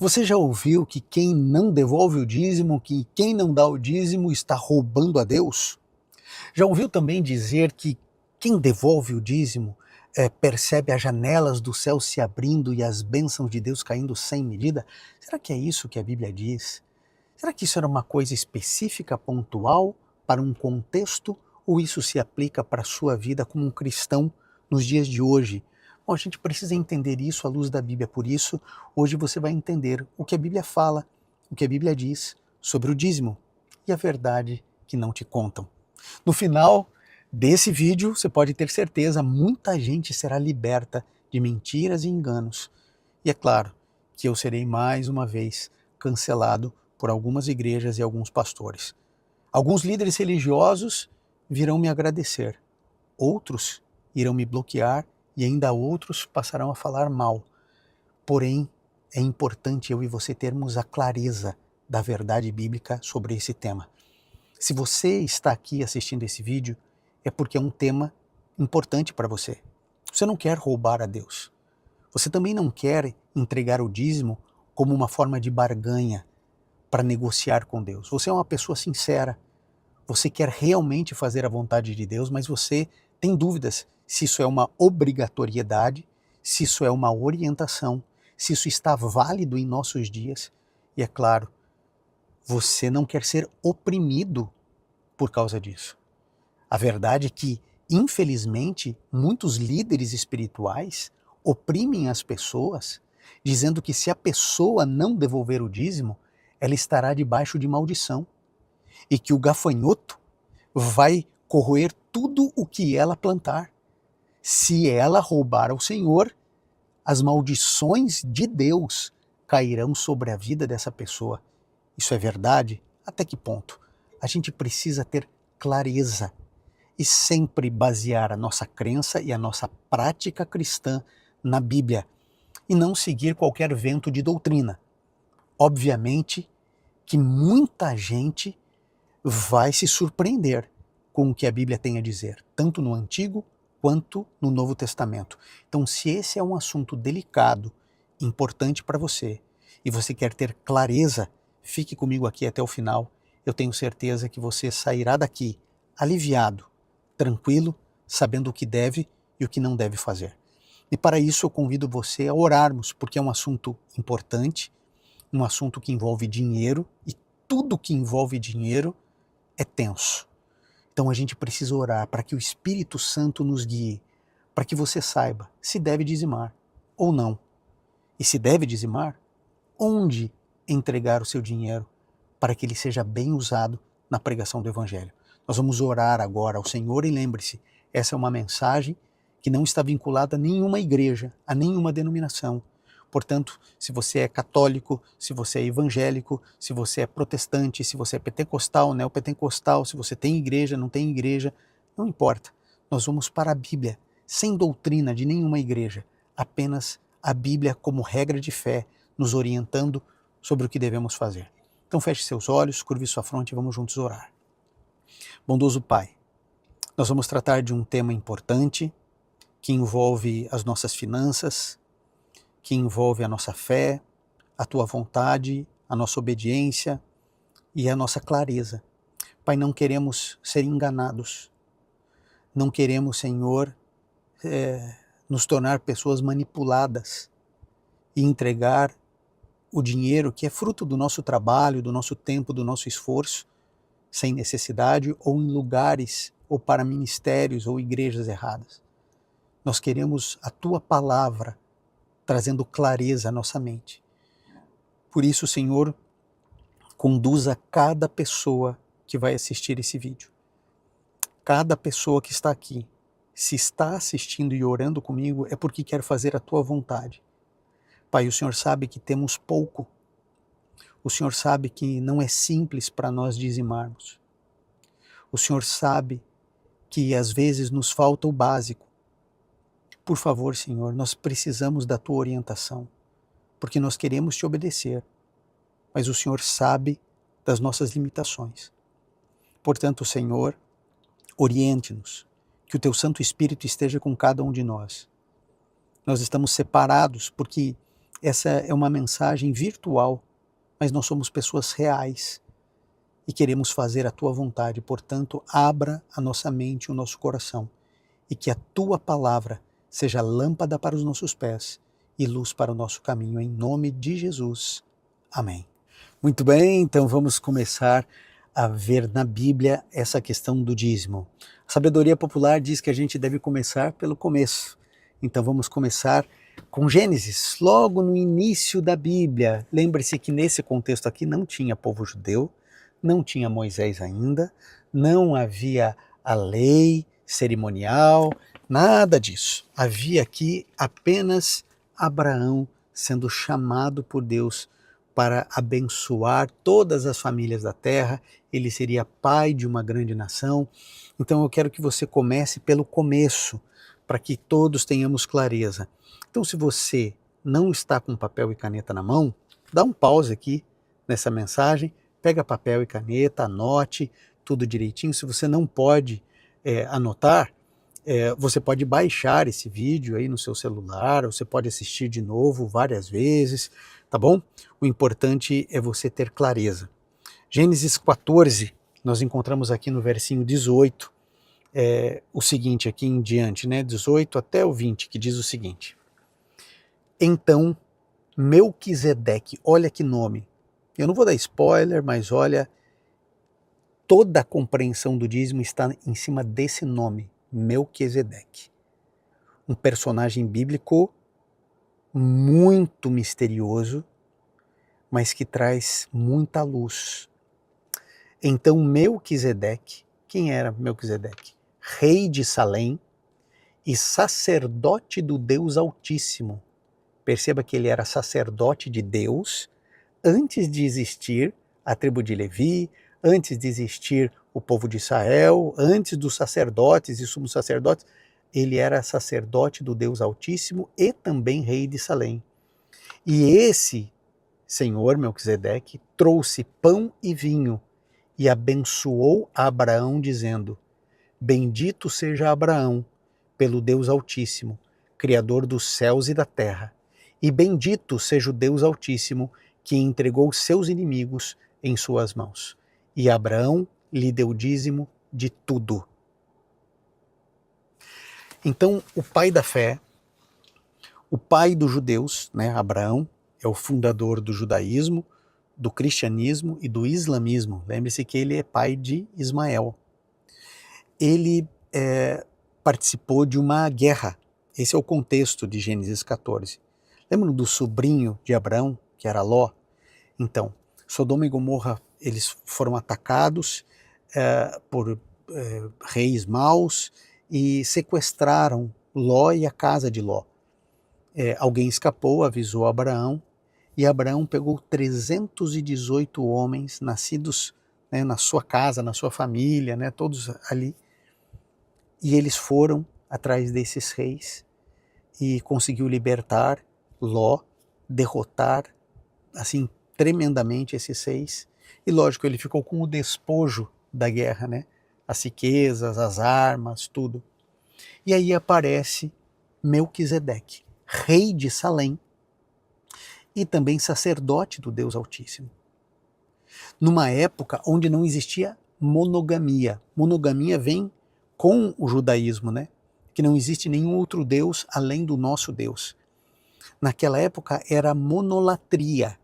Você já ouviu que quem não devolve o dízimo, que quem não dá o dízimo está roubando a Deus? Já ouviu também dizer que quem devolve o dízimo percebe as janelas do céu se abrindo e as bênçãos de Deus caindo sem medida? Será que é isso que a Bíblia diz? Será que isso era uma coisa específica, pontual, para um contexto, ou isso se aplica para a sua vida como um cristão nos dias de hoje? Bom, a gente precisa entender isso à luz da Bíblia, por isso, hoje você vai entender o que a Bíblia fala, o que a Bíblia diz sobre o dízimo e a verdade que não te contam. No final desse vídeo, você pode ter certeza, muita gente será liberta de mentiras e enganos. E é claro que eu serei mais uma vez cancelado por algumas igrejas e alguns pastores. Alguns líderes religiosos virão me agradecer, outros irão me bloquear e ainda outros passarão a falar mal. Porém, é importante eu e você termos a clareza da verdade bíblica sobre esse tema. Se você está aqui assistindo esse vídeo, é porque é um tema importante para você. Você não quer roubar a Deus. Você também não quer entregar o dízimo como uma forma de barganha para negociar com Deus. Você é uma pessoa sincera. Você quer realmente fazer a vontade de Deus, mas você tem dúvidas se isso é uma obrigatoriedade, se isso é uma orientação, se isso está válido em nossos dias. E é claro, você não quer ser oprimido por causa disso. A verdade é que, infelizmente, muitos líderes espirituais oprimem as pessoas, dizendo que se a pessoa não devolver o dízimo, ela estará debaixo de maldição e que o gafanhoto vai corroer tudo o que ela plantar. Se ela roubar ao Senhor, as maldições de Deus cairão sobre a vida dessa pessoa. Isso é verdade? Até que ponto? A gente precisa ter clareza e sempre basear a nossa crença e a nossa prática cristã na Bíblia e não seguir qualquer vento de doutrina. Obviamente que muita gente vai se surpreender com o que a Bíblia tem a dizer, tanto no Antigo quanto no Novo Testamento. Então, se esse é um assunto delicado, importante para você, e você quer ter clareza, fique comigo aqui até o final. Eu tenho certeza que você sairá daqui aliviado, tranquilo, sabendo o que deve e o que não deve fazer. E para isso eu convido você a orarmos, porque é um assunto importante, um assunto que envolve dinheiro, e tudo que envolve dinheiro é tenso. Então a gente precisa orar para que o Espírito Santo nos guie, para que você saiba se deve dizimar ou não. E se deve dizimar, onde entregar o seu dinheiro para que ele seja bem usado na pregação do Evangelho. Nós vamos orar agora ao Senhor e lembre-se, essa é uma mensagem que não está vinculada a nenhuma igreja, a nenhuma denominação. Portanto, se você é católico, se você é evangélico, se você é protestante, se você é pentecostal, neopentecostal, se você tem igreja, não tem igreja, não importa. Nós vamos para a Bíblia, sem doutrina de nenhuma igreja, apenas a Bíblia como regra de fé, nos orientando sobre o que devemos fazer. Então feche seus olhos, curve sua fronte e vamos juntos orar. Bondoso Pai, nós vamos tratar de um tema importante que envolve as nossas finanças, que envolve a nossa fé, a Tua vontade, a nossa obediência e a nossa clareza. Pai, não queremos ser enganados, não queremos, Senhor, nos tornar pessoas manipuladas e entregar o dinheiro que é fruto do nosso trabalho, do nosso tempo, do nosso esforço, sem necessidade ou em lugares ou para ministérios ou igrejas erradas. Nós queremos a Tua palavra trazendo clareza à nossa mente. Por isso, Senhor, conduza cada pessoa que vai assistir esse vídeo. Cada pessoa que está aqui, se está assistindo e orando comigo, é porque quer fazer a Tua vontade. Pai, o Senhor sabe que temos pouco. O Senhor sabe que não é simples para nós dizimarmos. O Senhor sabe que às vezes nos falta o básico. Por favor, Senhor, nós precisamos da Tua orientação, porque nós queremos Te obedecer, mas o Senhor sabe das nossas limitações. Portanto, Senhor, oriente-nos, que o Teu Santo Espírito esteja com cada um de nós. Nós estamos separados porque Essa é uma mensagem virtual, mas nós somos pessoas reais e queremos fazer a tua vontade. Portanto, abra a nossa mente e o nosso coração e que a tua palavra seja lâmpada para os nossos pés e luz para o nosso caminho, em nome de Jesus. Amém. Muito bem, então vamos começar a ver na Bíblia essa questão do dízimo. A sabedoria popular diz que a gente deve começar pelo começo. Então vamos começar com Gênesis, logo no início da Bíblia. Lembre-se que nesse contexto aqui não tinha povo judeu, não tinha Moisés ainda, não havia a lei cerimonial, nada disso. Havia aqui apenas Abraão sendo chamado por Deus para abençoar todas as famílias da terra. Ele seria pai de uma grande nação. Então eu quero que você comece pelo começo, para que todos tenhamos clareza. Então, se você não está com papel e caneta na mão, dá um pause aqui nessa mensagem, pega papel e caneta, anote tudo direitinho. Se você não pode anotar, você pode baixar esse vídeo aí no seu celular, ou você pode assistir de novo várias vezes, tá bom? O importante é você ter clareza. Gênesis 14, nós encontramos aqui no versinho 18, o seguinte aqui em diante, né? 18 até o 20, que diz o seguinte: Então, Melquisedeque, olha que nome. Eu não vou dar spoiler, mas olha, toda a compreensão do dízimo está em cima desse nome, Melquisedeque. Um personagem bíblico muito misterioso, mas que traz muita luz. Então Melquisedeque, quem era Melquisedeque? Rei de Salém e sacerdote do Deus Altíssimo. Perceba que ele era sacerdote de Deus antes de existir a tribo de Levi, antes de existir o povo de Israel, antes dos sacerdotes e sumos sacerdotes. Ele era sacerdote do Deus Altíssimo e também rei de Salém. E esse senhor Melquisedeque trouxe pão e vinho e abençoou Abraão, dizendo: Bendito seja Abraão pelo Deus Altíssimo, Criador dos céus e da terra, e bendito seja o Deus Altíssimo, que entregou seus inimigos em suas mãos. E Abraão lhe deu dízimo de tudo. Então, o pai da fé, o pai dos judeus, né, Abraão, é o fundador do judaísmo, do cristianismo e do islamismo. Lembre-se que ele é pai de Ismael. Ele participou de uma guerra. Esse é o contexto de Gênesis 14. Lembram do sobrinho de Abraão, que era Ló? Então, Sodoma e Gomorra, eles foram atacados por reis maus e sequestraram Ló e a casa de Ló. Alguém escapou, avisou Abraão, e Abraão pegou 318 homens nascidos, né, na sua casa, na sua família, né, todos ali, e eles foram atrás desses reis e conseguiu libertar Ló, derrotar assim tremendamente esses reis. E lógico, ele ficou com o despojo da guerra, né? As riquezas, as armas, tudo. E aí aparece Melquisedeque, rei de Salém e também sacerdote do Deus Altíssimo. Numa época onde não existia monogamia. Monogamia vem com o judaísmo, né? Que não existe nenhum outro Deus além do nosso Deus. Naquela época era monolatria.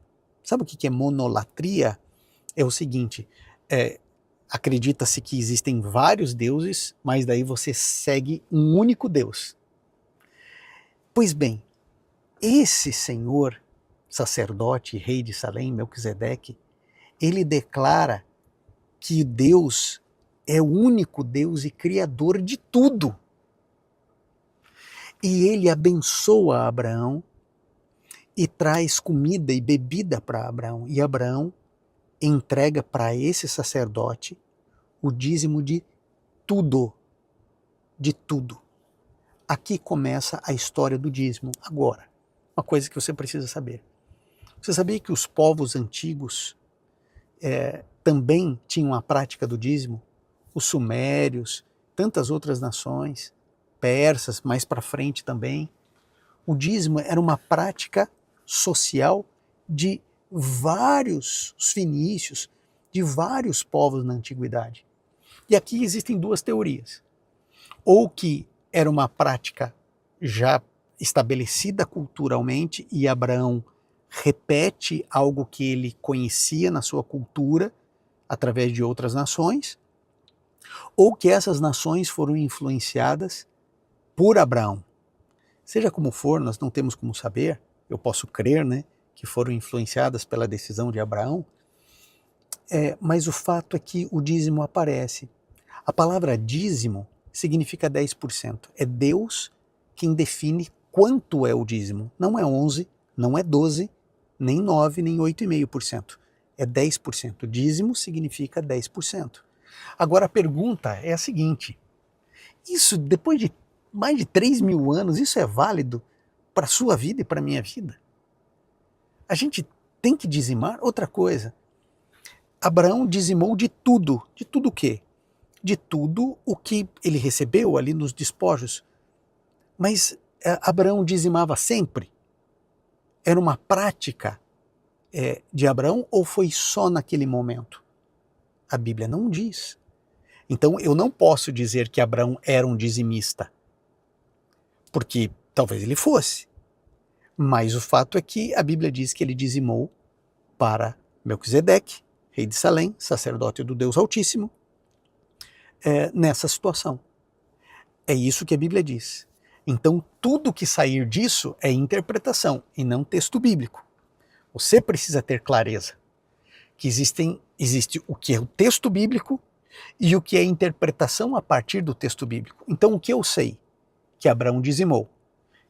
Sabe o que é monolatria? É o seguinte, acredita-se que existem vários deuses, mas daí você segue um único Deus. Pois bem, esse senhor, sacerdote, rei de Salém, Melquisedeque, ele declara que Deus é o único Deus e criador de tudo. E ele abençoa Abraão e traz comida e bebida para Abraão. E Abraão entrega para esse sacerdote o dízimo de tudo. De tudo. Aqui começa a história do dízimo. Agora, uma coisa que você precisa saber. Você sabia que os povos antigos também tinham a prática do dízimo? Os sumérios, tantas outras nações, persas, mais para frente também. O dízimo era uma prática social de vários os fenícios, de vários povos na antiguidade. E aqui existem duas teorias. Ou que era uma prática já estabelecida culturalmente e Abraão repete algo que ele conhecia na sua cultura através de outras nações, ou que essas nações foram influenciadas por Abraão. Seja como for, nós não temos como saber, eu posso crer, né, que foram influenciadas pela decisão de Abraão, mas o fato é que o dízimo aparece. A palavra dízimo significa 10%. É Deus quem define quanto é o dízimo. Não é 11, não é 12, nem 9, nem 8,5%. É 10%. Dízimo significa 10%. Agora a pergunta é a seguinte: isso, depois de mais de 3.000 anos, isso é válido para a sua vida e para a minha vida? A gente tem que dizimar? Outra coisa, Abraão dizimou de tudo. De tudo o quê? De tudo o que ele recebeu ali nos despojos. Mas Abraão dizimava sempre? Era uma prática de Abraão ou foi só naquele momento? A Bíblia não diz. Então eu não posso dizer que Abraão era um dizimista, porque talvez ele fosse. Mas o fato é que a Bíblia diz que ele dizimou para Melquisedeque, rei de Salém, sacerdote do Deus Altíssimo, nessa situação. É isso que a Bíblia diz. Então tudo que sair disso é interpretação e não texto bíblico. Você precisa ter clareza que existe o que é o texto bíblico e o que é interpretação a partir do texto bíblico. Então o que eu sei? Que Abraão dizimou.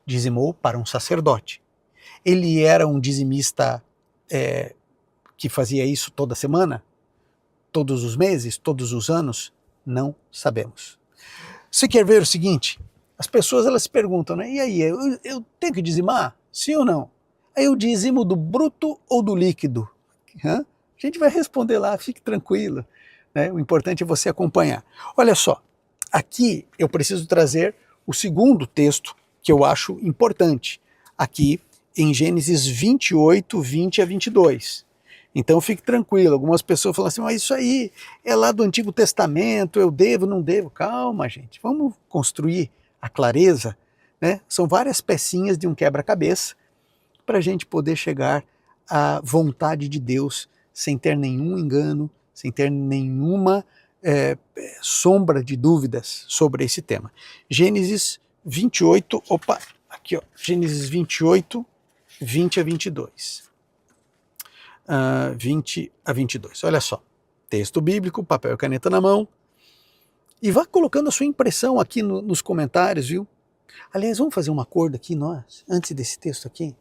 Dizimou para um sacerdote. Ele era um dizimista que fazia isso toda semana? Todos os meses? Todos os anos? Não sabemos. Você quer ver o seguinte? As pessoas elas se perguntam, né? E aí, eu tenho que dizimar? Sim ou não? Aí eu dizimo do bruto ou do líquido? Hã? A gente vai responder lá, fique tranquilo. Né? O importante é você acompanhar. Olha só, aqui eu preciso trazer o segundo texto que eu acho importante, aqui em Gênesis 28, 20 a 22. Então fique tranquilo, algumas pessoas falam assim, mas isso aí é lá do Antigo Testamento, eu devo, não devo? Calma, gente, vamos construir a clareza, né? São várias pecinhas de um quebra-cabeça para a gente poder chegar à vontade de Deus sem ter nenhum engano, sem ter nenhuma sombra de dúvidas sobre esse tema. Gênesis 28, aqui ó, Gênesis 28, 20 a 22. 20 a 22, olha só, texto bíblico, papel e caneta na mão, e vá colocando a sua impressão aqui nos comentários, viu? Aliás, vamos fazer um acordo aqui nós, antes desse texto aqui?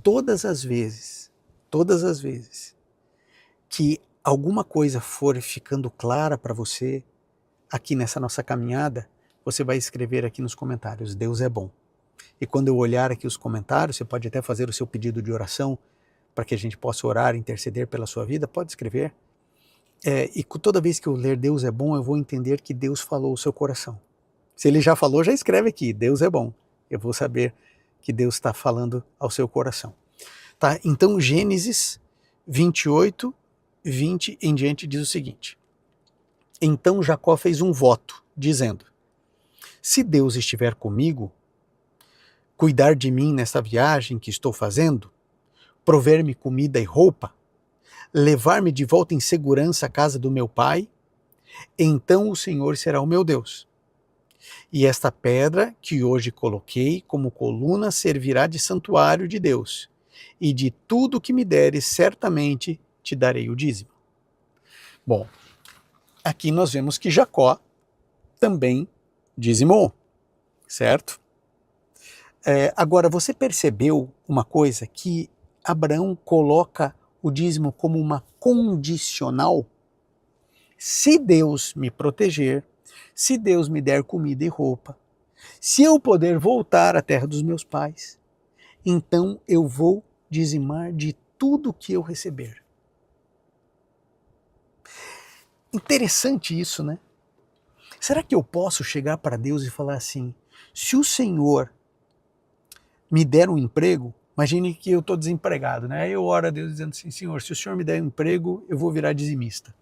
Todas as vezes que alguma coisa for ficando clara para você, aqui nessa nossa caminhada, você vai escrever aqui nos comentários, Deus é bom. E quando eu olhar aqui os comentários, você pode até fazer o seu pedido de oração, para que a gente possa orar, interceder pela sua vida, pode escrever. E toda vez que eu ler Deus é bom, eu vou entender que Deus falou o seu coração. Se ele já falou, já escreve aqui, Deus é bom. Eu vou saber que Deus está falando ao seu coração. Tá? Então Gênesis 28, 20 em diante diz o seguinte. Então Jacó fez um voto, dizendo, se Deus estiver comigo, cuidar de mim nesta viagem que estou fazendo, prover-me comida e roupa, levar-me de volta em segurança à casa do meu pai, então o Senhor será o meu Deus. E esta pedra que hoje coloquei como coluna servirá de santuário de Deus, e de tudo que me deres, certamente te darei o dízimo. Bom, aqui nós vemos que Jacó também dizimou, certo? Agora, você percebeu uma coisa que Abraão coloca o dízimo como uma condicional? Se Deus me proteger, se Deus me der comida e roupa, se eu poder voltar à terra dos meus pais, então eu vou dizimar de tudo que eu receber. Interessante isso, né? Será que eu posso chegar para Deus e falar assim, se o Senhor me der um emprego, Imagine que eu estou desempregado, né? Aí eu oro a Deus dizendo assim, Senhor, se o Senhor me der um emprego, eu vou virar dizimista.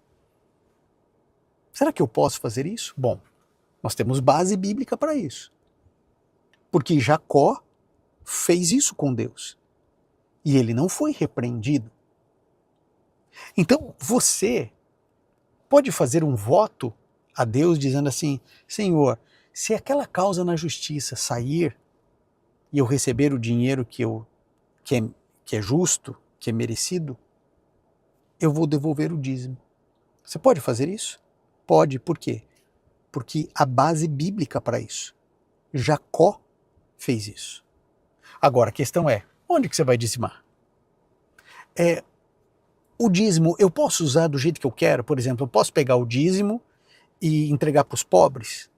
Será que eu posso fazer isso? Bom, nós temos base bíblica para isso. Porque Jacó fez isso com Deus. E ele não foi repreendido. Então, você pode fazer um voto a Deus dizendo assim, Senhor, se aquela causa na justiça sair e eu receber o dinheiro que é justo, que é merecido, eu vou devolver o dízimo. Você pode fazer isso? Pode, por quê? Porque a base bíblica para isso. Jacó fez isso. Agora, a questão é, onde que você vai dizimar? O dízimo eu posso usar do jeito que eu quero? Por exemplo, eu posso pegar o dízimo e entregar para os pobres?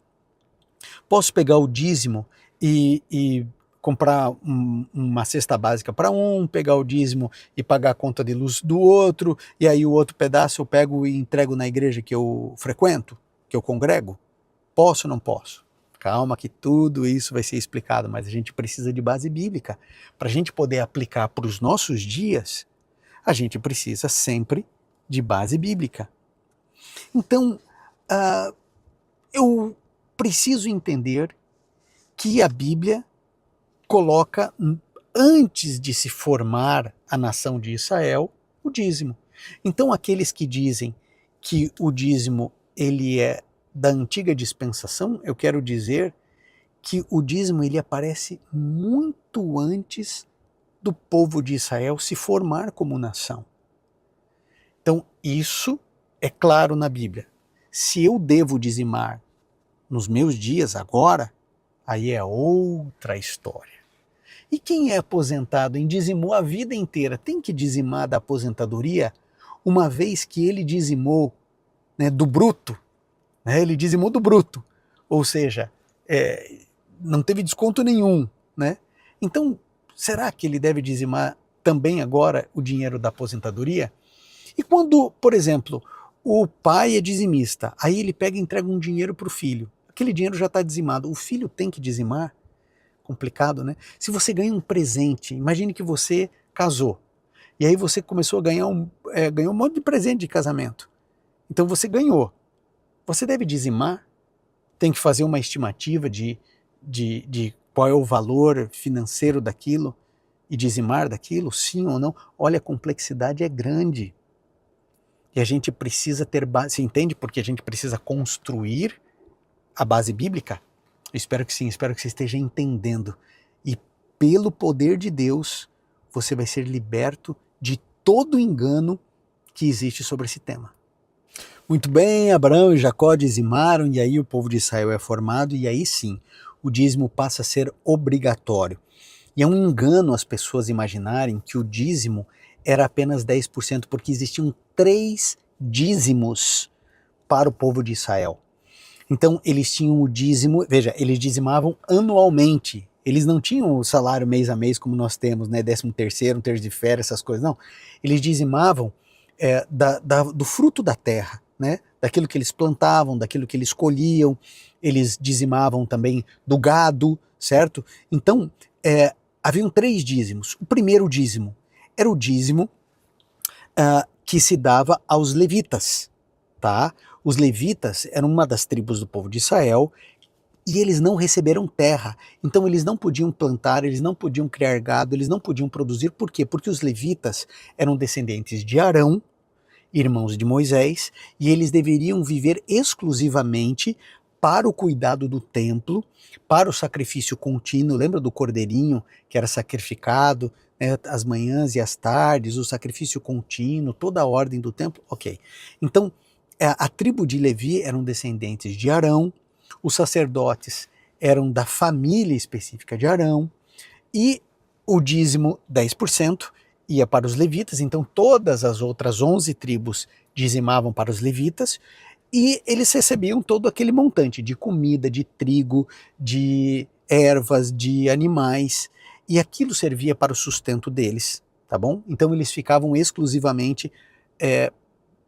Posso pegar o dízimo e comprar uma cesta básica para um, pegar o dízimo e pagar a conta de luz do outro, e aí o outro pedaço eu pego e entrego na igreja que eu frequento, que eu congrego? Posso ou não posso? Calma que tudo isso vai ser explicado, mas a gente precisa de base bíblica. Para a gente poder aplicar para os nossos dias, a gente precisa sempre de base bíblica. Então, eu preciso entender que a Bíblia coloca, antes de se formar a nação de Israel, o dízimo. Então, aqueles que dizem que o dízimo ele é da antiga dispensação, eu quero dizer que o dízimo ele aparece muito antes do povo de Israel se formar como nação. Então, isso é claro na Bíblia. Se eu devo dizimar nos meus dias agora, aí é outra história. E quem é aposentado e dizimou a vida inteira, tem que dizimar da aposentadoria, uma vez que ele dizimou, né, do bruto, né, ele dizimou do bruto, ou seja, não teve desconto nenhum, né? Então, será que ele deve dizimar também agora o dinheiro da aposentadoria? E quando, por exemplo, o pai é dizimista, aí ele pega e entrega um dinheiro para o filho, aquele dinheiro já está dizimado, o filho tem que dizimar? Complicado, né? Se você ganha um presente, imagine que você casou, e aí você começou a ganhar ganhou um monte de presente de casamento, então você ganhou, você deve dizimar? Tem que fazer uma estimativa de qual é o valor financeiro daquilo e dizimar daquilo, sim ou não? Olha, a complexidade é grande. E a gente precisa ter base, você entende? Porque a gente precisa construir a base bíblica? Eu espero que sim, espero que você esteja entendendo. E pelo poder de Deus, você vai ser liberto de todo engano que existe sobre esse tema. Muito bem, Abraão e Jacó dizimaram, e aí o povo de Israel é formado, e aí sim, o dízimo passa a ser obrigatório. E é um engano as pessoas imaginarem que o dízimo era apenas 10%, porque existiam 3 dízimos para o povo de Israel. Então eles tinham o dízimo, veja, eles dizimavam anualmente, eles não tinham o salário mês a mês como nós temos, né, 13º, um terço de férias, essas coisas, não. Eles dizimavam do fruto da terra, né, daquilo que eles plantavam, daquilo que eles colhiam, eles dizimavam também do gado, certo? Então, haviam 3 dízimos. O primeiro dízimo era o dízimo que se dava aos levitas, tá? Os levitas eram uma das tribos do povo de Israel e eles não receberam terra, então eles não podiam plantar, eles não podiam criar gado, eles não podiam produzir. Por quê? Porque os levitas eram descendentes de Arão, irmãos de Moisés, e eles deveriam viver exclusivamente para o cuidado do templo, para o sacrifício contínuo. Lembra do cordeirinho que era sacrificado, né, as manhãs e as tardes, o sacrifício contínuo, toda a ordem do templo? Ok. Então, a tribo de Levi eram descendentes de Arão, os sacerdotes eram da família específica de Arão, e o dízimo 10% ia para os levitas, então todas as outras 11 tribos dizimavam para os levitas, e eles recebiam todo aquele montante de comida, de trigo, de ervas, de animais, e aquilo servia para o sustento deles, tá bom? Então eles ficavam exclusivamente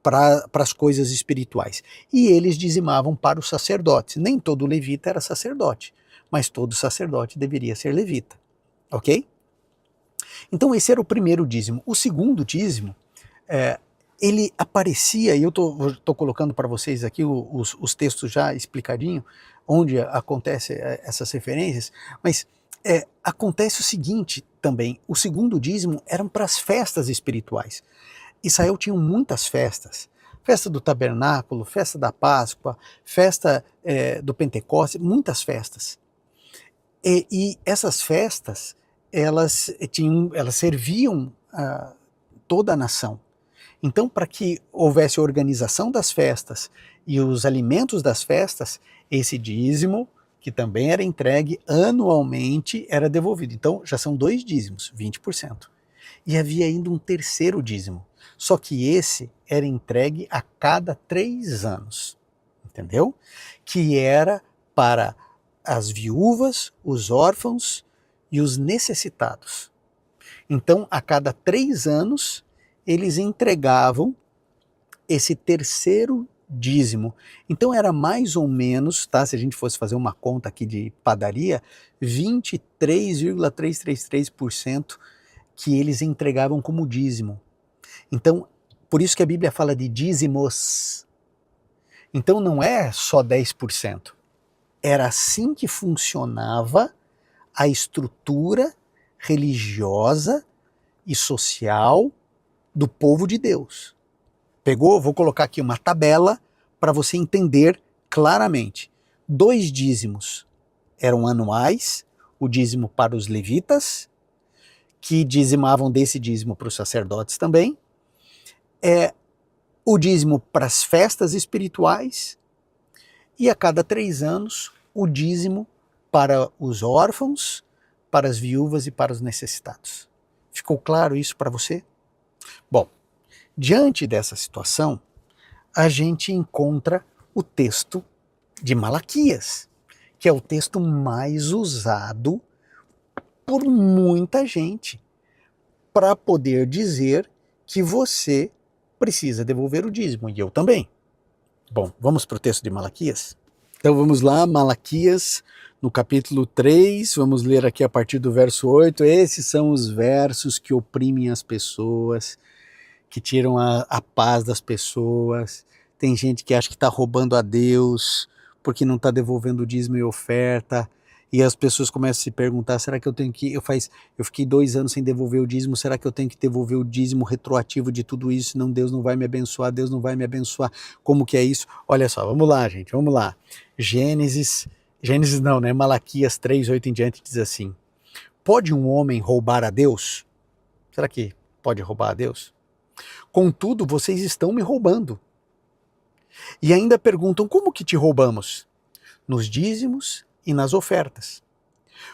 para as coisas espirituais. E eles dizimavam para os sacerdotes. Nem todo levita era sacerdote, mas todo sacerdote deveria ser levita, ok? Então esse era o primeiro dízimo. O segundo dízimo, ele aparecia, e eu estou colocando para vocês aqui os textos já explicadinho, onde acontece essas referências, mas acontece o seguinte também, o segundo dízimo eram para as festas espirituais. Israel tinha muitas festas, festa do tabernáculo, festa da Páscoa, festa do Pentecostes, muitas festas. E essas festas, elas serviam a toda a nação. Então, para que houvesse a organização das festas e os alimentos das festas, esse dízimo, que também era entregue anualmente, era devolvido. Então, já são 2 dízimos, 20%. E havia ainda um terceiro dízimo, só que esse era entregue a cada 3 anos, entendeu? Que era para as viúvas, os órfãos e os necessitados. Então, a cada 3 anos, eles entregavam esse terceiro dízimo. Então era mais ou menos, tá, se a gente fosse fazer uma conta aqui de padaria, 23,333% que eles entregavam como dízimo. Então, por isso que a Bíblia fala de dízimos. Então não é só 10%. Era assim que funcionava a estrutura religiosa e social do povo de Deus. Pegou? Vou colocar aqui uma tabela para você entender claramente. 2 dízimos eram anuais, o dízimo para os levitas, que dizimavam desse dízimo para os sacerdotes também, o dízimo para as festas espirituais, e a cada 3 anos o dízimo para os órfãos, para as viúvas e para os necessitados. Ficou claro isso para você? Bom, diante dessa situação, a gente encontra o texto de Malaquias, que é o texto mais usado por muita gente para poder dizer que você precisa devolver o dízimo, e eu também. Bom, vamos para o texto de Malaquias? Então vamos lá, Malaquias, no capítulo 3, vamos ler aqui a partir do verso 8. Esses são os versos que oprimem as pessoas, que tiram a paz das pessoas. Tem gente que acha que está roubando a Deus porque não está devolvendo o dízimo e oferta, e as pessoas começam a se perguntar, será que eu tenho que, eu fiquei 2 anos sem devolver o dízimo, será que eu tenho que devolver o dízimo retroativo de tudo isso, senão Deus não vai me abençoar, Deus não vai me abençoar, como que é isso? Olha só, vamos lá gente, vamos lá. Gênesis não, né? Malaquias 3, 8 em diante diz assim, pode um homem roubar a Deus? Será que pode roubar a Deus? Contudo, vocês estão me roubando. E ainda perguntam, como que te roubamos? Nos dízimos e nas ofertas.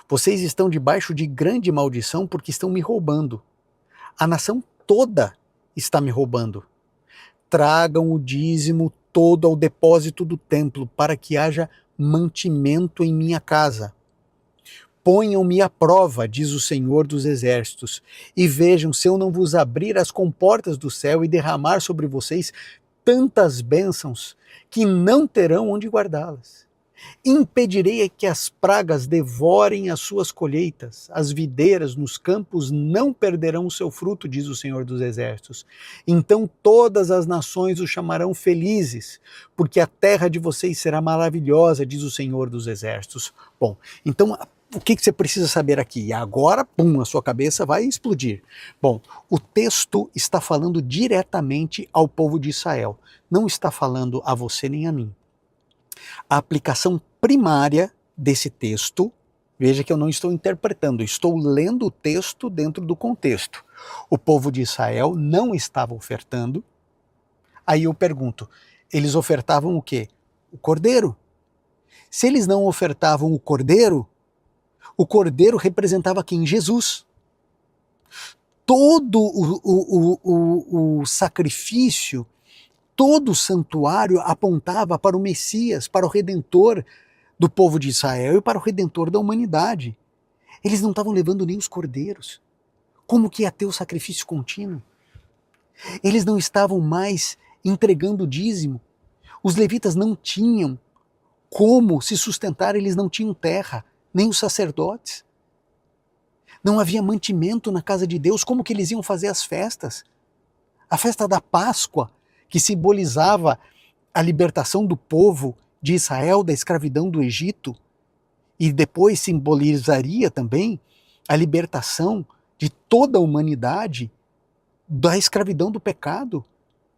Vocês estão debaixo de grande maldição porque estão me roubando. A nação toda está me roubando. Tragam o dízimo todo ao depósito do templo para que haja mantimento em minha casa. Ponham-me à prova, diz o Senhor dos Exércitos, e vejam se eu não vos abrir as comportas do céu e derramar sobre vocês tantas bênçãos que não terão onde guardá-las. Impedirei que as pragas devorem as suas colheitas, as videiras nos campos não perderão o seu fruto, diz o Senhor dos Exércitos. Então todas as nações o chamarão felizes, porque a terra de vocês será maravilhosa, diz o Senhor dos Exércitos. Bom, então o que você precisa saber aqui? E agora, pum, a sua cabeça vai explodir. Bom, o texto está falando diretamente ao povo de Israel, não está falando a você nem a mim. A aplicação primária desse texto, veja que eu não estou interpretando, estou lendo o texto dentro do contexto. O povo de Israel não estava ofertando. Aí eu pergunto, eles ofertavam o quê? O cordeiro. Se eles não ofertavam o cordeiro representava quem? Jesus. Todo o sacrifício, todo o santuário apontava para o Messias, para o Redentor do povo de Israel e para o Redentor da humanidade. Eles não estavam levando nem os cordeiros. Como que ia ter o sacrifício contínuo? Eles não estavam mais entregando o dízimo. Os levitas não tinham como se sustentar, eles não tinham terra, nem os sacerdotes. Não havia mantimento na casa de Deus. Como que eles iam fazer as festas? A festa da Páscoa, que simbolizava a libertação do povo de Israel da escravidão do Egito, e depois simbolizaria também a libertação de toda a humanidade da escravidão do pecado.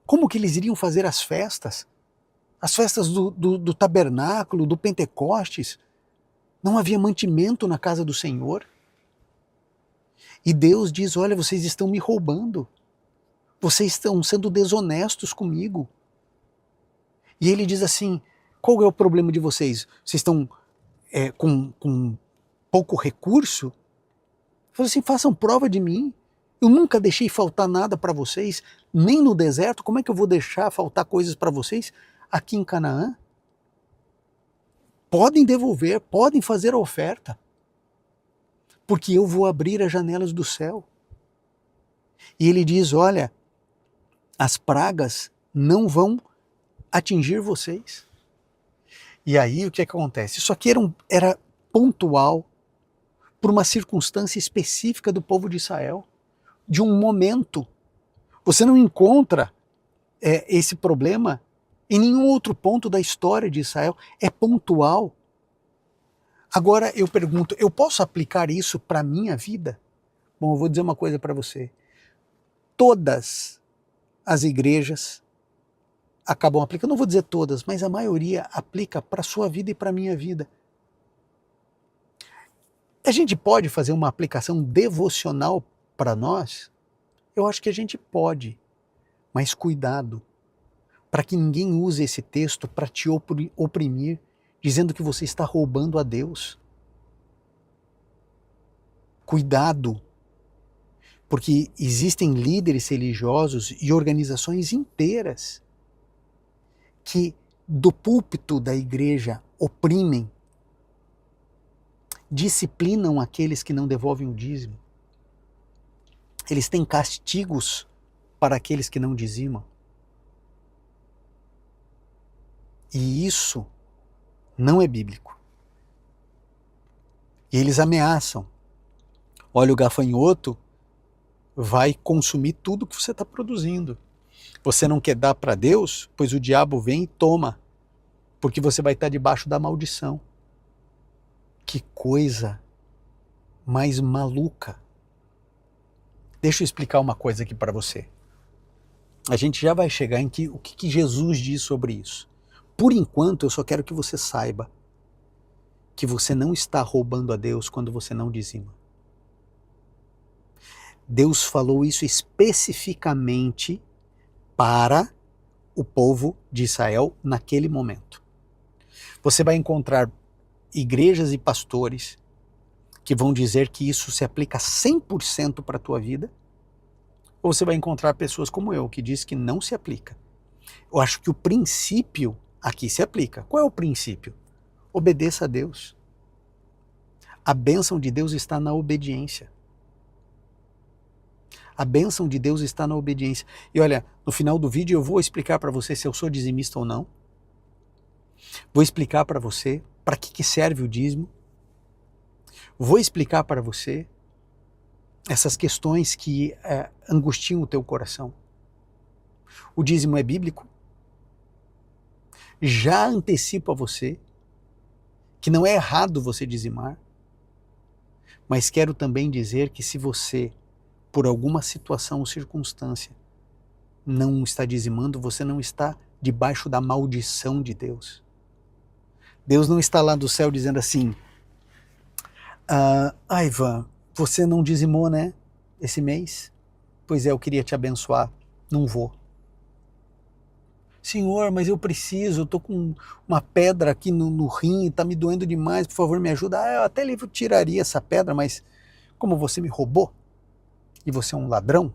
Como que eles iriam fazer as festas? As festas do tabernáculo, do Pentecostes? Não havia mantimento na casa do Senhor. E Deus diz, olha, vocês estão me roubando. Vocês estão sendo desonestos comigo. E ele diz assim, qual é o problema de vocês? Vocês estão com pouco recurso? Ele falou assim, façam prova de mim. Eu nunca deixei faltar nada para vocês, nem no deserto. Como é que eu vou deixar faltar coisas para vocês aqui em Canaã? Podem devolver, podem fazer a oferta, porque eu vou abrir as janelas do céu. E ele diz, olha, as pragas não vão atingir vocês. E aí o que acontece? Isso aqui era pontual por uma circunstância específica do povo de Israel, de um momento. Você não encontra esse problema em nenhum outro ponto da história de Israel. É pontual. Agora eu pergunto, eu posso aplicar isso para a minha vida? Bom, eu vou dizer uma coisa para você. Todas as igrejas acabam aplicando, não vou dizer todas, mas a maioria aplica para a sua vida e para a minha vida. A gente pode fazer uma aplicação devocional para nós? Eu acho que a gente pode, mas cuidado, para que ninguém use esse texto para te oprimir, dizendo que você está roubando a Deus. Cuidado, porque existem líderes religiosos e organizações inteiras que do púlpito da igreja oprimem, disciplinam aqueles que não devolvem o dízimo. Eles têm castigos para aqueles que não dizimam. E isso não é bíblico. E eles ameaçam. Olha, o gafanhoto vai consumir tudo que você está produzindo. Você não quer dar para Deus, pois o diabo vem e toma, porque você vai estar debaixo da maldição. Que coisa mais maluca. Deixa eu explicar uma coisa aqui para você. A gente já vai chegar em o que Jesus diz sobre isso. Por enquanto, eu só quero que você saiba que você não está roubando a Deus quando você não dizima. Deus falou isso especificamente para o povo de Israel naquele momento. Você vai encontrar igrejas e pastores que vão dizer que isso se aplica 100% para a tua vida, ou você vai encontrar pessoas como eu, que diz que não se aplica. Eu acho que o princípio aqui se aplica. Qual é o princípio? Obedeça a Deus. A bênção de Deus está na obediência. A bênção de Deus está na obediência. E olha, no final do vídeo eu vou explicar para você se eu sou dizimista ou não. Vou explicar para você para que serve o dízimo. Vou explicar para você essas questões que angustiam o teu coração. O dízimo é bíblico. Já antecipo a você que não é errado você dizimar, mas quero também dizer que se você, por alguma situação ou circunstância, não está dizimando, você não está debaixo da maldição de Deus. Deus não está lá do céu dizendo assim, Ivan, você não dizimou, né, esse mês? Pois é, eu queria te abençoar, não vou. Senhor, mas eu preciso, eu estou com uma pedra aqui no rim, está me doendo demais, por favor me ajuda. Eu até lhe tiraria essa pedra, mas como você me roubou, e você é um ladrão,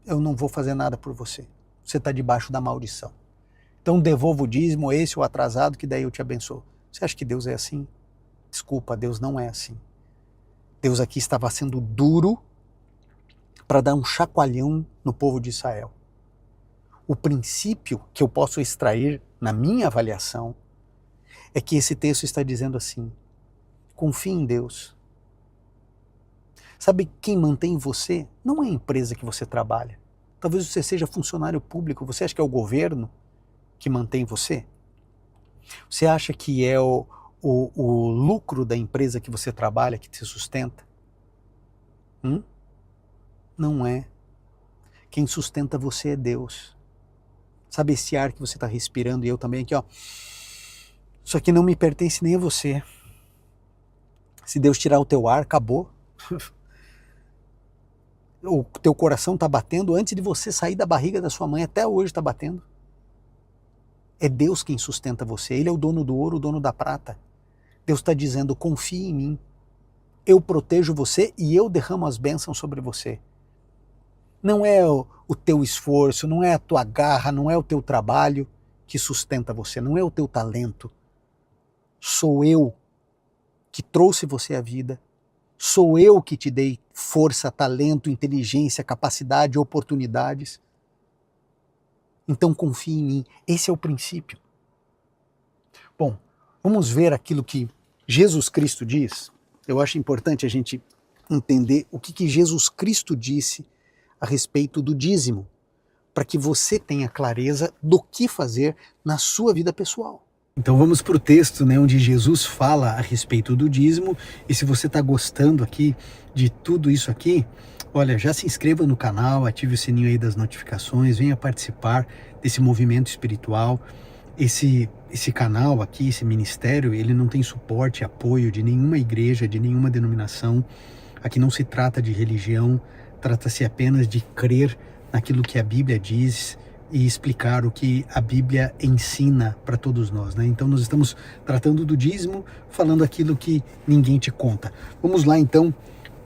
eu não vou fazer nada por você. Você está debaixo da maldição. Então devolva o dízimo, esse ou atrasado, que daí eu te abençoo. Você acha que Deus é assim? Desculpa, Deus não é assim. Deus aqui estava sendo duro para dar um chacoalhão no povo de Israel. O princípio que eu posso extrair na minha avaliação é que esse texto está dizendo assim, confie em Deus. Sabe quem mantém você? Não é a empresa que você trabalha. Talvez você seja funcionário público, você acha que é o governo que mantém você? Você acha que é o lucro da empresa que você trabalha que te sustenta? Não é. Quem sustenta você é Deus. Sabe esse ar que você está respirando e eu também aqui, ó. Isso aqui não me pertence nem a você. Se Deus tirar o teu ar, acabou. O teu coração está batendo antes de você sair da barriga da sua mãe, até hoje está batendo. É Deus quem sustenta você, Ele é o dono do ouro, o dono da prata. Deus está dizendo, confie em mim, eu protejo você e eu derramo as bênçãos sobre você. Não é o teu esforço, não é a tua garra, não é o teu trabalho que sustenta você, não é o teu talento. Sou eu que trouxe você à vida, sou eu que te dei força, talento, inteligência, capacidade, oportunidades. Então confie em mim, esse é o princípio. Bom, vamos ver aquilo que Jesus Cristo diz. Eu acho importante a gente entender o que Jesus Cristo disse a respeito do dízimo, para que você tenha clareza do que fazer na sua vida pessoal. Então vamos para o texto, né, onde Jesus fala a respeito do dízimo, e se você está gostando aqui de tudo isso aqui, olha, já se inscreva no canal, ative o sininho aí das notificações, venha participar desse movimento espiritual. Esse canal aqui, esse ministério, ele não tem suporte, apoio de nenhuma igreja, de nenhuma denominação. Aqui não se trata de religião, trata-se apenas de crer naquilo que a Bíblia diz e explicar o que a Bíblia ensina para todos nós, né? Então nós estamos tratando do dízimo, falando aquilo que ninguém te conta. Vamos lá então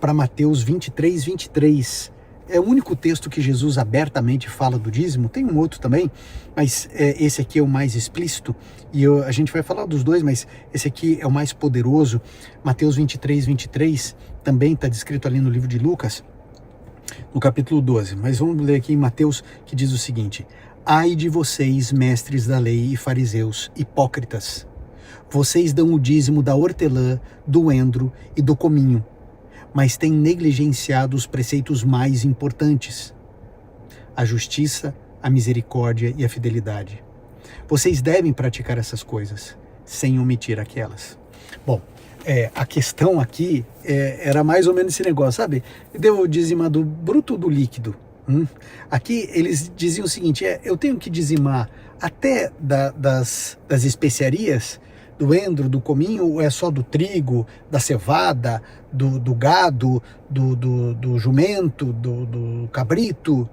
para Mateus 23, 23. É o único texto que Jesus abertamente fala do dízimo, tem um outro também, mas esse aqui é o mais explícito, e a gente vai falar dos dois, mas esse aqui é o mais poderoso. Mateus 23, 23, também está descrito ali no livro de Lucas, no capítulo 12, mas vamos ler aqui em Mateus, que diz o seguinte: ai de vocês, mestres da lei e fariseus, hipócritas! Vocês dão o dízimo da hortelã, do endro e do cominho, mas têm negligenciado os preceitos mais importantes: a justiça, a misericórdia e a fidelidade. Vocês devem praticar essas coisas, sem omitir aquelas. Bom, a questão aqui era mais ou menos esse negócio, sabe? Deu dizimar do bruto do líquido. Aqui eles diziam o seguinte, eu tenho que dizimar até das especiarias, do endro, do cominho, ou é só do trigo, da cevada, do gado, do jumento, do cabrito?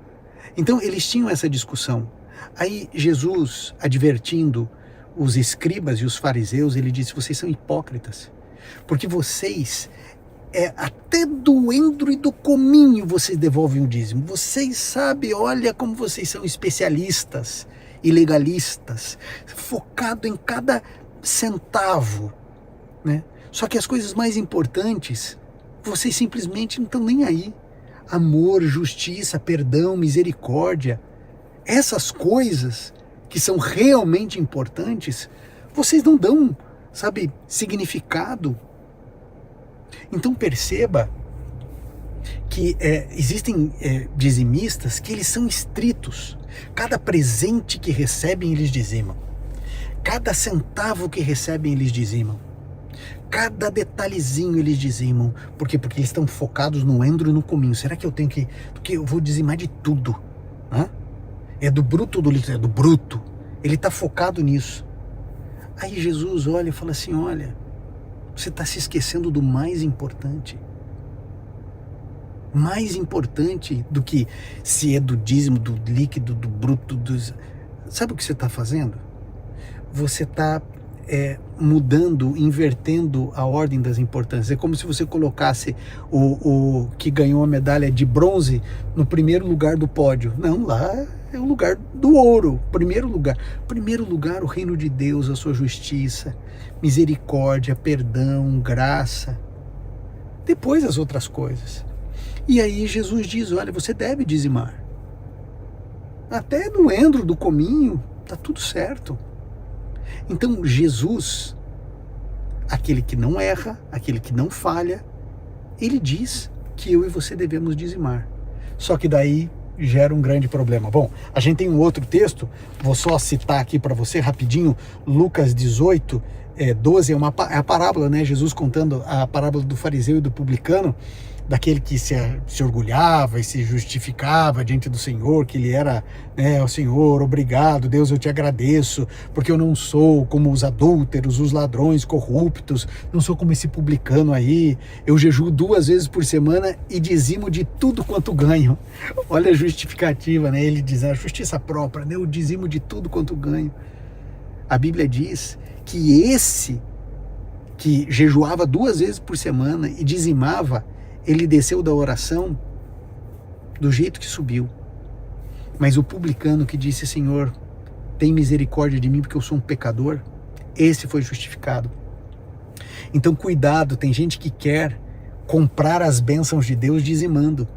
Então eles tinham essa discussão. Aí Jesus, advertindo os escribas e os fariseus, ele disse, vocês são hipócritas, porque vocês, até do endro e do cominho vocês devolvem o dízimo. Vocês sabem, olha como vocês são especialistas e legalistas, focado em cada centavo, né? Só que as coisas mais importantes, vocês simplesmente não estão nem aí. Amor, justiça, perdão, misericórdia, essas coisas que são realmente importantes, vocês não dão, sabe, significado. Então perceba que existem dizimistas que eles são estritos. Cada presente que recebem eles dizimam. Cada centavo que recebem eles dizimam. Cada detalhezinho eles dizimam. Por quê? Porque eles estão focados no endro e no cominho. Será que eu tenho que... Porque eu vou dizimar de tudo. Né? É do bruto do líquido, é do bruto. Ele está focado nisso. Aí Jesus olha e fala assim, olha, você está se esquecendo do mais importante. Mais importante do que se é do dízimo, do líquido, do bruto. Sabe o que você está fazendo? Você está mudando, invertendo a ordem das importâncias. É como se você colocasse o que ganhou a medalha de bronze no primeiro lugar do pódio. Não, lá é o lugar do ouro, primeiro lugar. Primeiro lugar, o reino de Deus, a sua justiça, misericórdia, perdão, graça. Depois as outras coisas. E aí Jesus diz, olha, você deve dizimar. Até no endro, do cominho, tá tudo certo. Então aquele que não erra, aquele que não falha, ele diz que eu e você devemos dizimar. Só que daí gera um grande problema. Bom, a gente tem um outro texto, vou só citar aqui para você rapidinho, Lucas 18, 12, é a parábola, né? Jesus contando a parábola do fariseu e do publicano, daquele que se orgulhava e se justificava diante do Senhor, que ele era, o Senhor, obrigado, Deus, eu te agradeço, porque eu não sou como os adúlteros, os ladrões corruptos, não sou como esse publicano aí, eu jejuo 2 vezes por semana e dizimo de tudo quanto ganho. Olha a justificativa, né? Ele diz, a justiça própria, né? Eu dizimo de tudo quanto ganho. A Bíblia diz que esse que jejuava 2 vezes por semana e dizimava, ele desceu da oração do jeito que subiu. Mas o publicano que disse, Senhor, tem misericórdia de mim porque eu sou um pecador, esse foi justificado. Então cuidado, tem gente que quer comprar as bênçãos de Deus dizimando.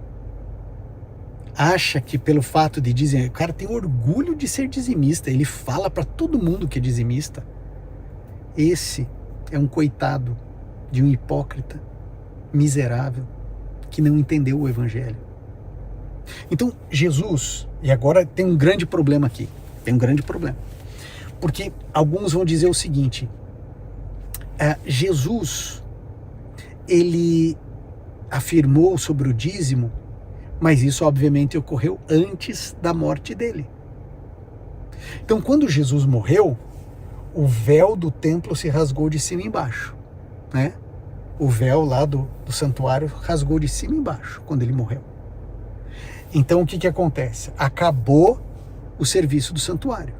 Acha que pelo fato de dizimar, o cara tem orgulho de ser dizimista, ele fala para todo mundo que é dizimista. Esse é um coitado de um hipócrita miserável que não entendeu o evangelho. Então Jesus, e agora tem um grande problema aqui, porque alguns vão dizer o seguinte, Jesus, ele afirmou sobre o dízimo, mas isso obviamente ocorreu antes da morte dele. Então quando Jesus morreu, o véu do templo se rasgou de cima e embaixo, né? O véu lá do santuário rasgou de cima e embaixo quando ele morreu. Então o que acontece? Acabou o serviço do santuário.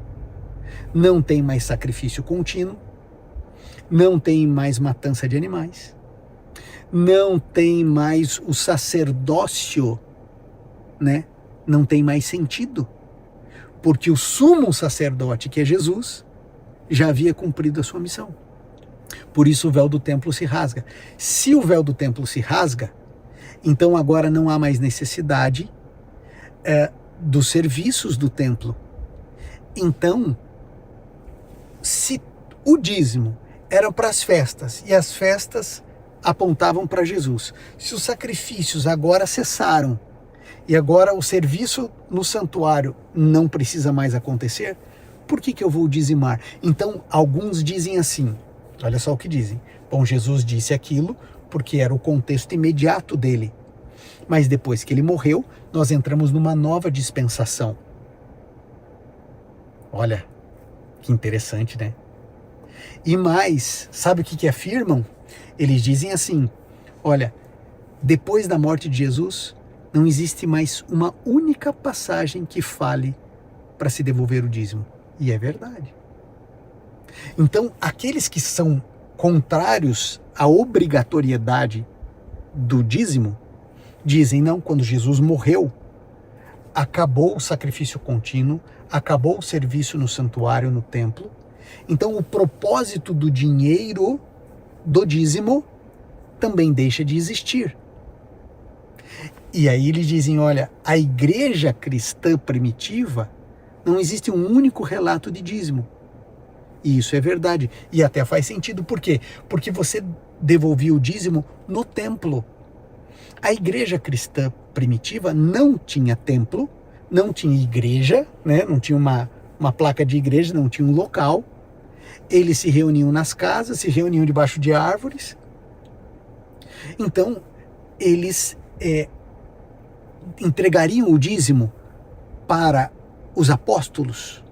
Não tem mais sacrifício contínuo, não tem mais matança de animais, não tem mais o sacerdócio, né? Não tem mais sentido, porque o sumo sacerdote, que é Jesus, já havia cumprido a sua missão. Por isso o véu do templo se rasga. Se o véu do templo se rasga, então agora não há mais necessidade dos serviços do templo. Então, se o dízimo era para as festas, e as festas apontavam para Jesus, se os sacrifícios agora cessaram, e agora o serviço no santuário não precisa mais acontecer, por que eu vou dizimar? Então, alguns dizem assim, olha só o que dizem. Bom, Jesus disse aquilo porque era o contexto imediato dele. Mas depois que ele morreu, nós entramos numa nova dispensação. Olha, que interessante, né? E mais, sabe o que afirmam? Eles dizem assim, olha, depois da morte de Jesus, não existe mais uma única passagem que fale para se devolver o dízimo. E é verdade. Então, aqueles que são contrários à obrigatoriedade do dízimo, dizem, não, quando Jesus morreu, acabou o sacrifício contínuo, acabou o serviço no santuário, no templo. Então, o propósito do dinheiro, do dízimo, também deixa de existir. E aí eles dizem, olha, a igreja cristã primitiva, não existe um único relato de dízimo. E isso é verdade. E até faz sentido. Por quê? Porque você devolvia o dízimo no templo. A igreja cristã primitiva não tinha templo, não tinha igreja, né? Não tinha uma placa de igreja, não tinha um local. Eles se reuniam nas casas, se reuniam debaixo de árvores. Então, eles entregariam o dízimo para os apóstolos?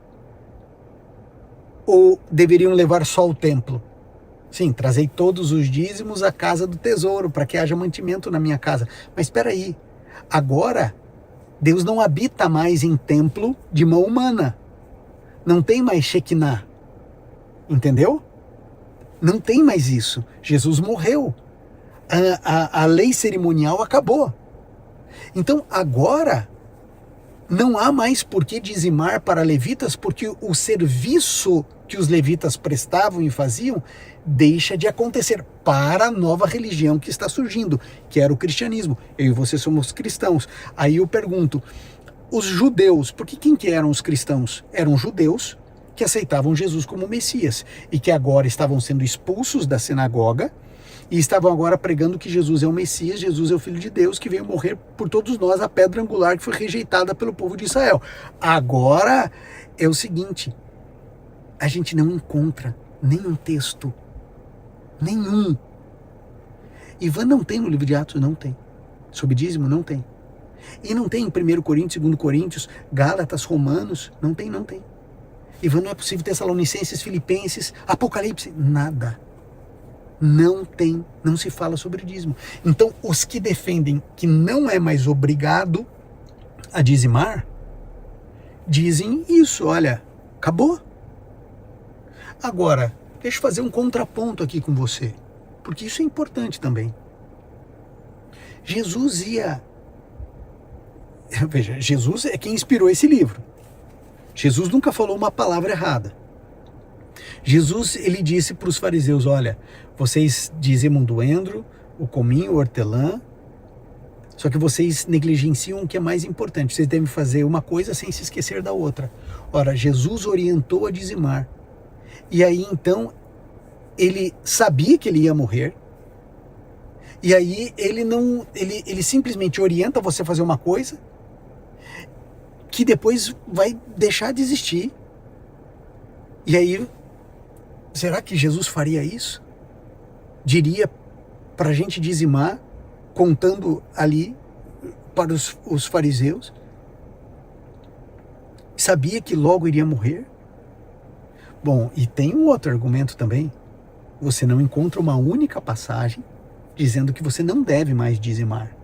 Ou deveriam levar só o templo? Sim, trazei todos os dízimos à casa do tesouro, para que haja mantimento na minha casa. Mas espera aí, agora Deus não habita mais em templo de mão humana. Não tem mais Shekinah. Entendeu? Não tem mais isso. Jesus morreu. A lei cerimonial acabou. Então agora não há mais por que dizimar para levitas, porque o serviço que os levitas prestavam e faziam deixa de acontecer para a nova religião que está surgindo, que era o cristianismo. Eu e você somos cristãos. Aí eu pergunto, os judeus, porque quem que eram os cristãos? Eram judeus que aceitavam Jesus como Messias e que agora estavam sendo expulsos da sinagoga E estavam agora pregando que Jesus é o Messias, Jesus é o Filho de Deus, que veio morrer por todos nós, a pedra angular que foi rejeitada pelo povo de Israel. Agora é o seguinte, a gente não encontra nenhum texto, nenhum. Ivan não tem no livro de Atos, não tem. Sobre dízimo, não tem. E não tem em 1 Coríntios, 2 Coríntios, Gálatas, Romanos, não tem. Ivan, não é possível, Tessalonicenses, Filipenses, Apocalipse, nada. Não tem, não se fala sobre dízimo. Então, os que defendem que não é mais obrigado a dizimar, dizem isso, olha, acabou. Agora, deixa eu fazer um contraponto aqui com você, porque isso é importante também. Veja, Jesus é quem inspirou esse livro. Jesus nunca falou uma palavra errada. Jesus, ele disse para os fariseus, olha, vocês dizimam do endro, o cominho, o hortelã, só que vocês negligenciam o que é mais importante. Vocês devem fazer uma coisa sem se esquecer da outra. Ora, Jesus orientou a dizimar. E aí, então, ele sabia que ele ia morrer. E aí, ele simplesmente orienta você a fazer uma coisa que depois vai deixar de existir. E aí, será que Jesus faria isso? Diria para a gente dizimar, contando ali para os fariseus? Sabia que logo iria morrer? Bom, e tem um outro argumento também. Você não encontra uma única passagem dizendo que você não deve mais dizimar.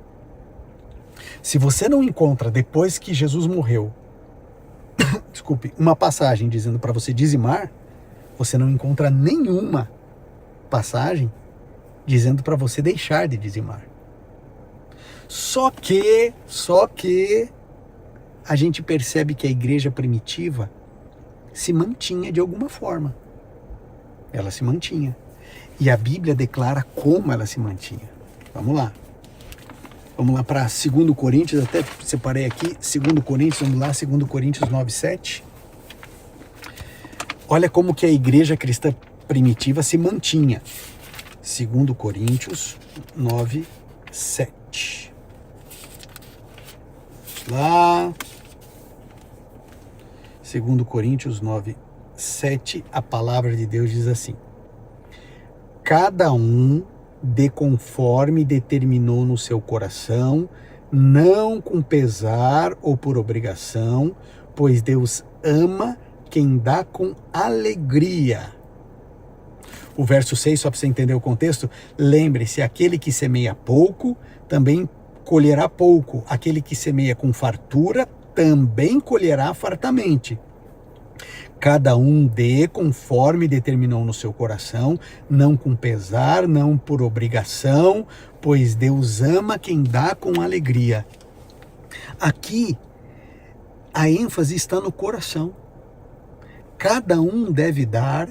Se você não encontra, depois que Jesus morreu, desculpe, uma passagem dizendo para você dizimar, você não encontra nenhuma passagem dizendo para você deixar de dizimar. Só que a gente percebe que a igreja primitiva se mantinha de alguma forma. Ela se mantinha. E a Bíblia declara como ela se mantinha. Vamos lá. Vamos lá para 2 Coríntios, até separei aqui, 2 Coríntios, vamos lá, 2 Coríntios 9:7. Olha como que a igreja cristã primitiva se mantinha. 2 Coríntios 9:7. Lá. 2 Coríntios 9:7, a palavra de Deus diz assim: cada um dê conforme determinou no seu coração, não com pesar ou por obrigação, pois Deus ama quem dá com alegria. O verso 6, só para você entender o contexto, lembre-se, aquele que semeia pouco, também colherá pouco. Aquele que semeia com fartura, também colherá fartamente. Cada um dê conforme determinou no seu coração, não com pesar, não por obrigação, pois Deus ama quem dá com alegria. Aqui, a ênfase está no coração. Cada um deve dar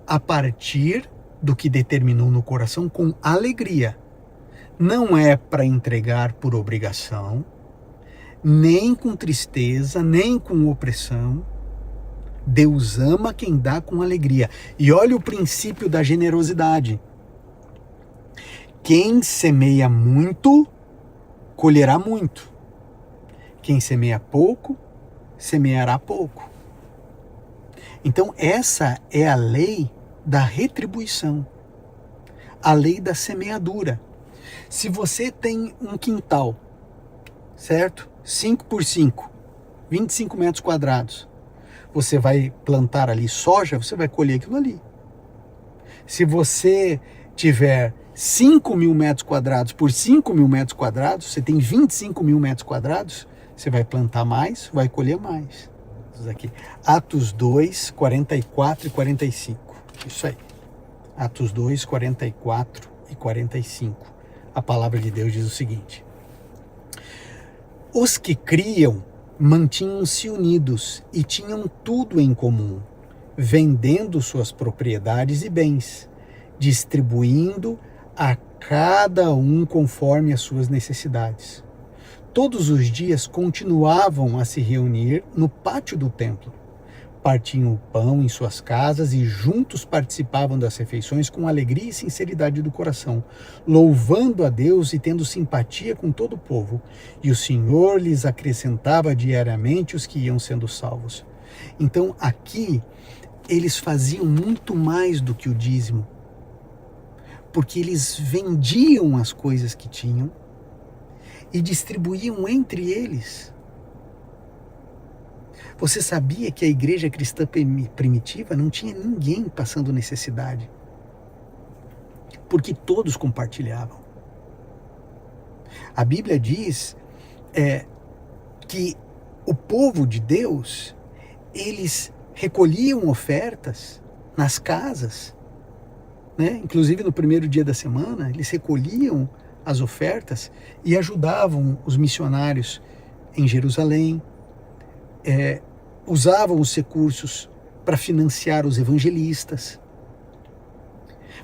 a partir do que determinou no coração com alegria. Não é para entregar por obrigação, nem com tristeza, nem com opressão. Deus ama quem dá com alegria. E olha o princípio da generosidade. Quem semeia muito, colherá muito. Quem semeia pouco, semeará pouco. Então essa é a lei da retribuição. A lei da semeadura. Se você tem um quintal, certo? 5 por 5, 25 metros quadrados. Você vai plantar ali soja, você vai colher aquilo ali. Se você tiver 5.000 metros quadrados por 5.000 metros quadrados, você tem 25.000 metros quadrados, você vai plantar mais, vai colher mais. Isso aqui. Atos 2, 44 e 45. Isso aí. Atos 2, 44 e 45. A palavra de Deus diz o seguinte: os que criam mantinham-se unidos e tinham tudo em comum, vendendo suas propriedades e bens, distribuindo a cada um conforme as suas necessidades. Todos os dias continuavam a se reunir no pátio do templo, partiam o pão em suas casas e juntos participavam das refeições com alegria e sinceridade do coração, louvando a Deus e tendo simpatia com todo o povo. E o Senhor lhes acrescentava diariamente os que iam sendo salvos. Então aqui eles faziam muito mais do que o dízimo, porque eles vendiam as coisas que tinham e distribuíam entre eles. Você sabia que a igreja cristã primitiva não tinha ninguém passando necessidade? Porque todos compartilhavam. A Bíblia diz que o povo de Deus, eles recolhiam ofertas nas casas, né? Inclusive no primeiro dia da semana, eles recolhiam as ofertas e ajudavam os missionários em Jerusalém, usavam os recursos para financiar os evangelistas.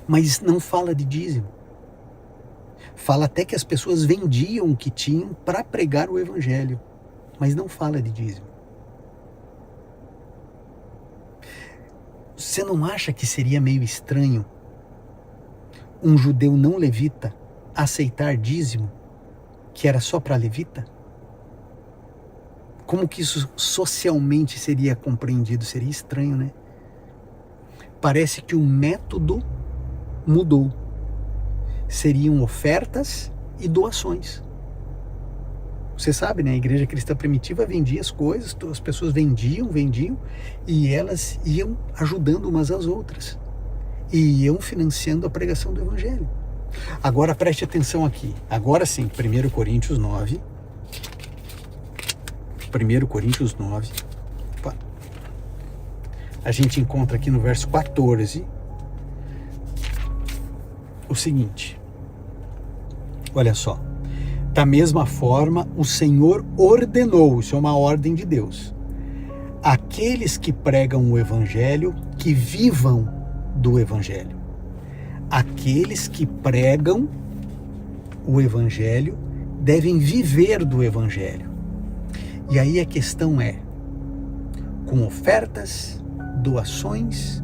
Mas não fala de dízimo. Fala até que as pessoas vendiam o que tinham para pregar o evangelho, mas não fala de dízimo. Você não acha que seria meio estranho um judeu não levita aceitar dízimo que era só para levita? Como que isso socialmente seria compreendido? Seria estranho, né? Parece que o método mudou. Seriam ofertas e doações. Você sabe, né? A igreja cristã primitiva vendia as coisas, as pessoas vendiam, e elas iam ajudando umas às outras. E iam financiando a pregação do evangelho. Agora preste atenção aqui. Agora sim, 1 Coríntios 9. 1 Coríntios 9. Opa. A gente encontra aqui no verso 14 o seguinte. Olha só. Da mesma forma, o Senhor ordenou, isso é uma ordem de Deus, aqueles que pregam o evangelho, que vivam do evangelho. Aqueles que pregam o evangelho devem viver do evangelho. E aí a questão é, com ofertas, doações,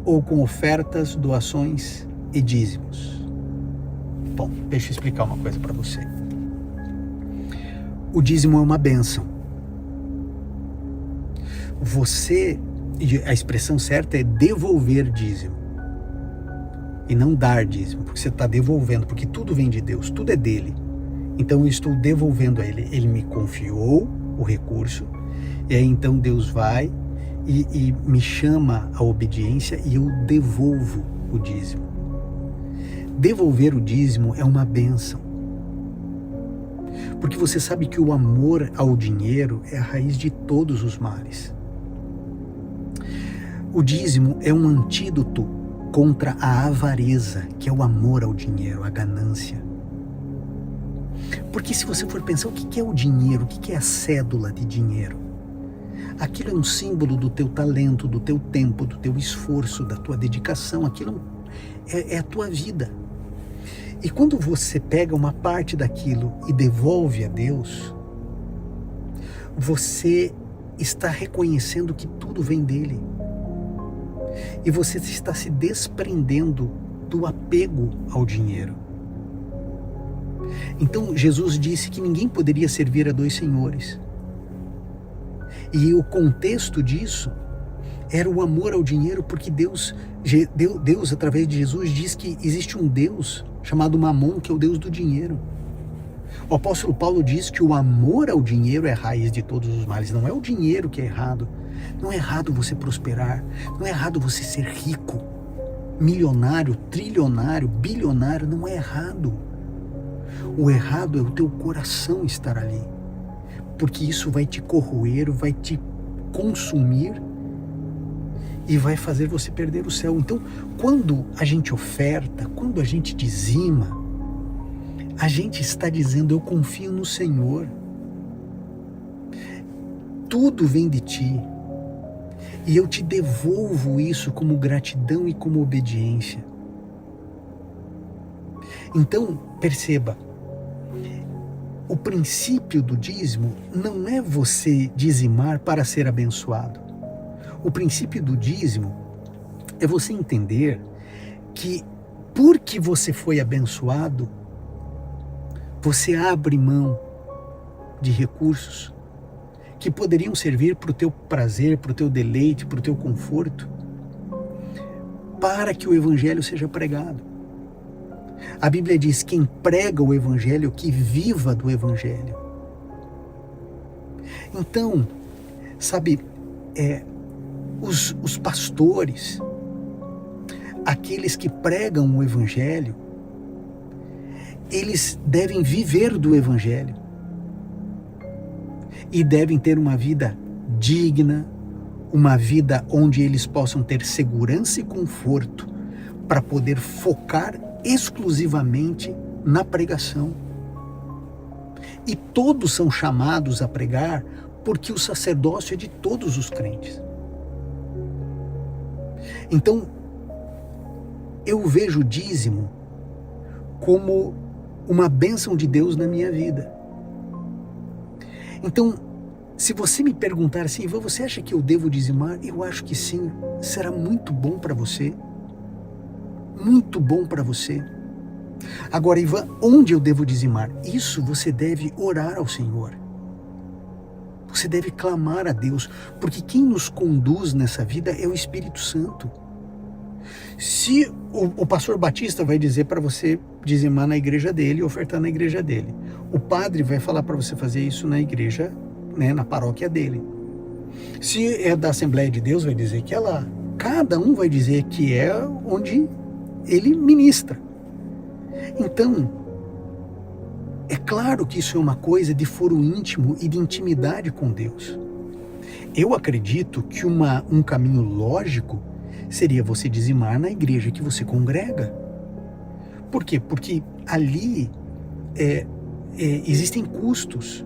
ou com ofertas, doações e dízimos? Bom, deixa eu explicar uma coisa para você. O dízimo é uma bênção. A expressão certa é devolver dízimo. E não dar dízimo, porque você está devolvendo, porque tudo vem de Deus, tudo é dele. Então eu estou devolvendo a ele. Ele me confiou o recurso, e aí então Deus vai e me chama à obediência e eu devolvo o dízimo. Devolver o dízimo é uma bênção. Porque você sabe que o amor ao dinheiro é a raiz de todos os males. O dízimo é um antídoto contra a avareza, que é o amor ao dinheiro, a ganância. Porque se você for pensar, o que é o dinheiro? O que é a cédula de dinheiro? Aquilo é um símbolo do teu talento, do teu tempo, do teu esforço, da tua dedicação. Aquilo é a tua vida. E quando você pega uma parte daquilo e devolve a Deus, você está reconhecendo que tudo vem dele. E você está se desprendendo do apego ao dinheiro. Então Jesus disse que ninguém poderia servir a dois senhores. E o contexto disso era o amor ao dinheiro, porque Deus, através de Jesus, diz que existe um Deus chamado Mamon, que é o Deus do dinheiro. O apóstolo Paulo diz que o amor ao dinheiro é a raiz de todos os males. Não é o dinheiro que é errado. Não é errado você prosperar. Não é errado você ser rico, milionário, trilionário, bilionário. Não é errado. O errado é o teu coração estar ali. Porque isso vai te corroer, vai te consumir e vai fazer você perder o céu. Então, quando a gente oferta, quando a gente dizima, a gente está dizendo: eu confio no Senhor. Tudo vem de ti. E eu te devolvo isso como gratidão e como obediência. Então, perceba, o princípio do dízimo não é você dizimar para ser abençoado. O princípio do dízimo é você entender que porque você foi abençoado, você abre mão de recursos que poderiam servir para o teu prazer, para o teu deleite, para o teu conforto, para que o evangelho seja pregado. A Bíblia diz: quem prega o evangelho, que viva do evangelho. Então, sabe, os pastores, aqueles que pregam o evangelho, eles devem viver do evangelho e devem ter uma vida digna, uma vida onde eles possam ter segurança e conforto para poder focar exclusivamente na pregação. E todos são chamados a pregar, porque o sacerdócio é de todos os crentes. Então, eu vejo o dízimo como uma bênção de Deus na minha vida. Então, se você me perguntar assim: Ivan, você acha que eu devo dizimar? Eu acho que sim. Será muito bom para você. Muito bom para você. Agora, Ivan, onde eu devo dizimar? Isso você deve orar ao Senhor. Você deve clamar a Deus, porque quem nos conduz nessa vida é o Espírito Santo. Se o pastor Batista vai dizer para você dizimar na igreja dele, ofertar na igreja dele, o padre vai falar para você fazer isso na igreja, né, na paróquia dele. Se é da Assembleia de Deus, vai dizer que é lá. Cada um vai dizer que é onde ele ministra. Então, é claro que isso é uma coisa de foro íntimo e de intimidade com Deus. Eu acredito que um caminho lógico seria você dizimar na igreja que você congrega. Por quê? Porque ali existem custos.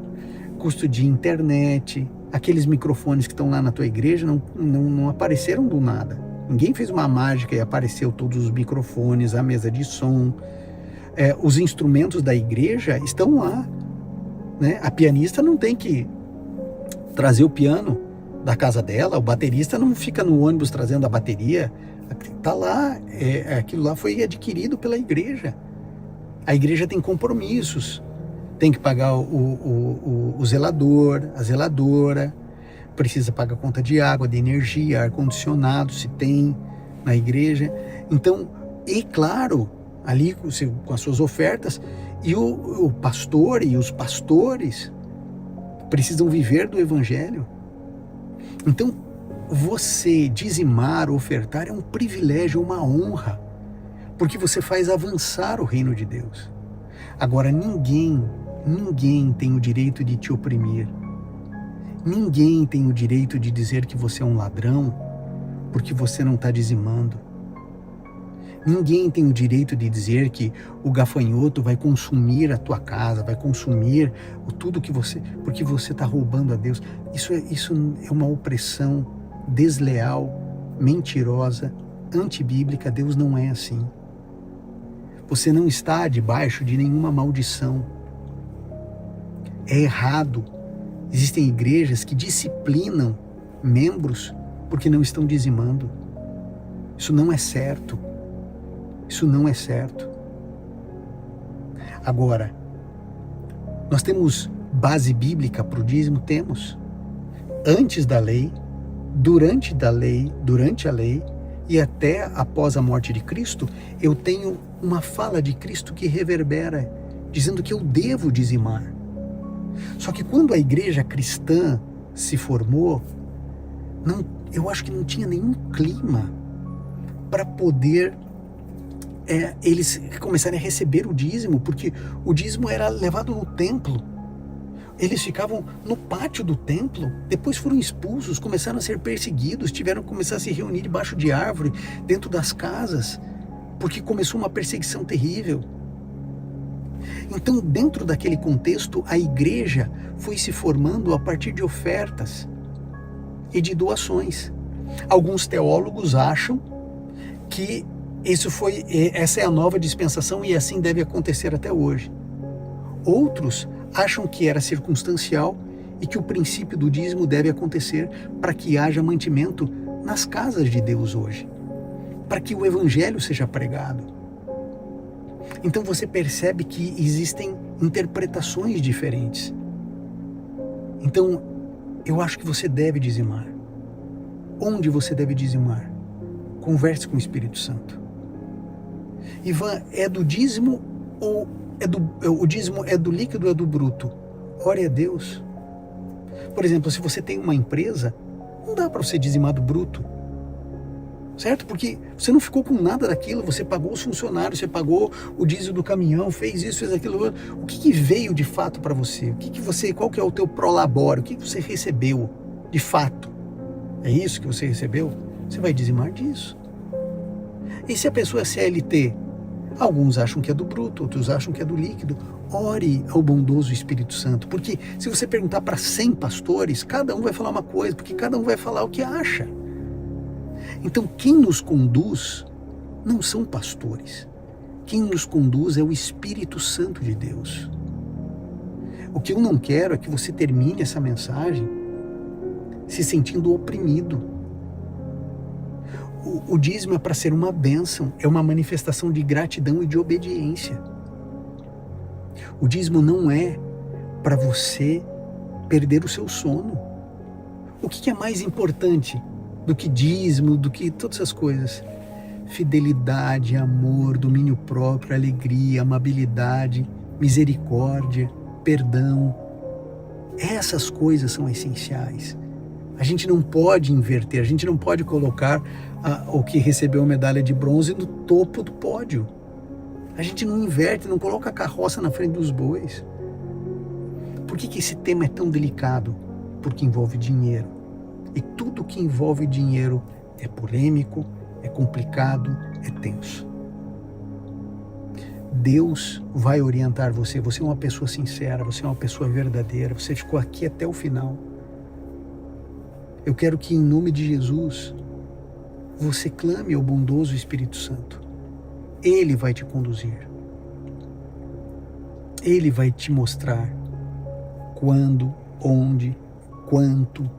Custo de internet, aqueles microfones que estão lá na tua igreja não apareceram do nada. Ninguém fez uma mágica e apareceu todos os microfones, a mesa de som. Os instrumentos da igreja estão lá, né? A pianista não tem que trazer o piano da casa dela, o baterista não fica no ônibus trazendo a bateria, está lá, aquilo lá foi adquirido pela igreja. A igreja tem compromissos, tem que pagar o zelador, a zeladora, precisa pagar conta de água, de energia, ar-condicionado, se tem na igreja. Então, e claro, ali com as suas ofertas, e o pastor e os pastores precisam viver do evangelho. Então, você dizimar, ofertar é um privilégio, uma honra, porque você faz avançar o reino de Deus. Agora, ninguém tem o direito de te oprimir. Ninguém tem o direito de dizer que você é um ladrão porque você não está dizimando. Ninguém tem o direito de dizer que o gafanhoto vai consumir a tua casa, vai consumir tudo que você... porque você está roubando a Deus. Isso é uma opressão desleal, mentirosa, antibíblica. Deus não é assim. Você não está debaixo de nenhuma maldição. É errado. Existem igrejas que disciplinam membros porque não estão dizimando. Isso não é certo. Isso não é certo. Agora, nós temos base bíblica para o dízimo? Temos. Antes da lei, durante a lei e até após a morte de Cristo, eu tenho uma fala de Cristo que reverbera, dizendo que eu devo dizimar. Só que quando a igreja cristã se formou, eu acho que não tinha nenhum clima para poder eles começarem a receber o dízimo, porque o dízimo era levado no templo. Eles ficavam no pátio do templo, depois foram expulsos, começaram a ser perseguidos, tiveram que começar a se reunir debaixo de árvore, dentro das casas, porque começou uma perseguição terrível. Então, dentro daquele contexto, a igreja foi se formando a partir de ofertas e de doações. Alguns teólogos acham que essa é a nova dispensação e assim deve acontecer até hoje. Outros acham que era circunstancial e que o princípio do dízimo deve acontecer para que haja mantimento nas casas de Deus hoje, para que o evangelho seja pregado. Então você percebe que existem interpretações diferentes. Então, eu acho que você deve dizimar. Onde você deve dizimar? Converse com o Espírito Santo. Ivan, é do dízimo ou o dízimo é do líquido ou é do bruto? Ore a Deus. Por exemplo, se você tem uma empresa, não dá para você dizimar do bruto. Certo? Porque você não ficou com nada daquilo, você pagou os funcionários, você pagou o diesel do caminhão, fez isso, fez aquilo. O que veio de fato para você? Qual que é o teu prolabore? O que você recebeu de fato? É isso que você recebeu? Você vai dizimar disso. E se a pessoa é CLT? Alguns acham que é do bruto, outros acham que é do líquido. Ore ao bondoso Espírito Santo, porque se você perguntar para 100 pastores, cada um vai falar uma coisa, porque cada um vai falar o que acha. Então, quem nos conduz não são pastores. Quem nos conduz é o Espírito Santo de Deus. O que eu não quero é que você termine essa mensagem se sentindo oprimido. O dízimo é para ser uma bênção, é uma manifestação de gratidão e de obediência. O dízimo não é para você perder o seu sono. O que é mais importante do que dízimo, do que todas essas coisas? Fidelidade, amor, domínio próprio, alegria, amabilidade, misericórdia, perdão. Essas coisas são essenciais. A gente não pode inverter, a gente não pode colocar o que recebeu a medalha de bronze no topo do pódio. A gente não inverte, não coloca a carroça na frente dos bois. Por que esse tema é tão delicado? Porque envolve dinheiro. E tudo que envolve dinheiro é polêmico, é complicado, é tenso. Deus vai orientar você. Você é uma pessoa sincera, você é uma pessoa verdadeira, você ficou aqui até o final. Eu quero que, em nome de Jesus, você clame ao bondoso Espírito Santo. Ele vai te conduzir. Ele vai te mostrar quando, onde, quanto.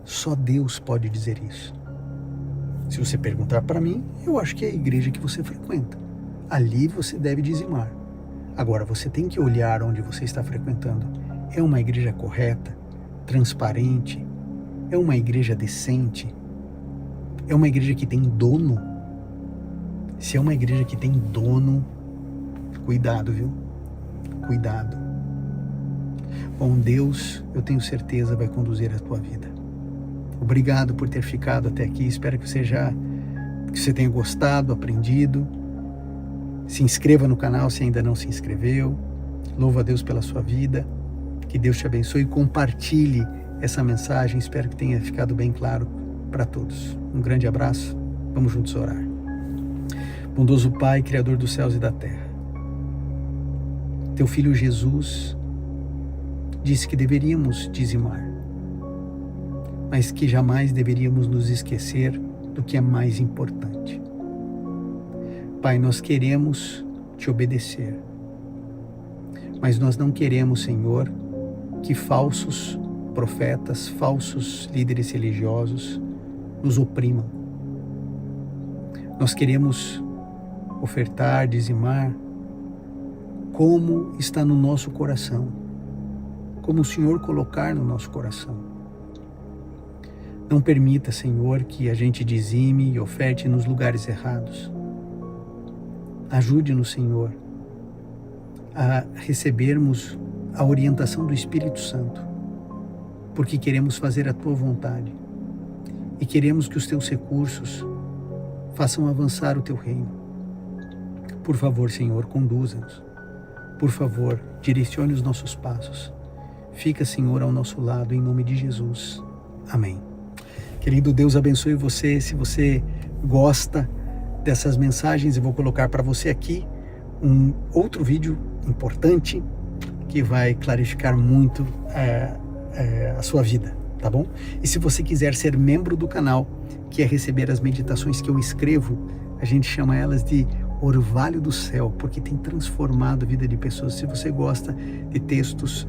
Só Deus pode dizer isso. Se você perguntar para mim, eu acho que é a igreja que você frequenta. Ali você deve dizimar. Agora, você tem que olhar onde você está frequentando. É uma igreja correta, transparente? É uma igreja decente? É uma igreja que tem dono? Se é uma igreja que tem dono, cuidado, viu? Cuidado. Bom, Deus, eu tenho certeza, vai conduzir a tua vida. Obrigado por ter ficado até aqui. Espero que você tenha gostado, aprendido. Se inscreva no canal se ainda não se inscreveu. Louvo a Deus pela sua vida. Que Deus te abençoe e compartilhe essa mensagem. Espero que tenha ficado bem claro para todos. Um grande abraço. Vamos juntos orar. Bondoso Pai, Criador dos céus e da terra. Teu Filho Jesus disse que deveríamos dizimar, mas que jamais deveríamos nos esquecer do que é mais importante. Pai, nós queremos te obedecer, mas nós não queremos, Senhor, que falsos profetas, falsos líderes religiosos nos oprimam. Nós queremos ofertar, dizimar, como está no nosso coração, como o Senhor colocar no nosso coração. Não permita, Senhor, que a gente dizime e oferte nos lugares errados. Ajude-nos, Senhor, a recebermos a orientação do Espírito Santo, porque queremos fazer a Tua vontade e queremos que os Teus recursos façam avançar o Teu reino. Por favor, Senhor, conduza-nos. Por favor, direcione os nossos passos. Fica, Senhor, ao nosso lado, em nome de Jesus. Amém. Querido, Deus abençoe você. Se você gosta dessas mensagens, eu vou colocar para você aqui um outro vídeo importante que vai clarificar muito a sua vida, tá bom? E se você quiser ser membro do canal, que é receber as meditações que eu escrevo, a gente chama elas de orvalho do céu, porque tem transformado a vida de pessoas. Se você gosta de textos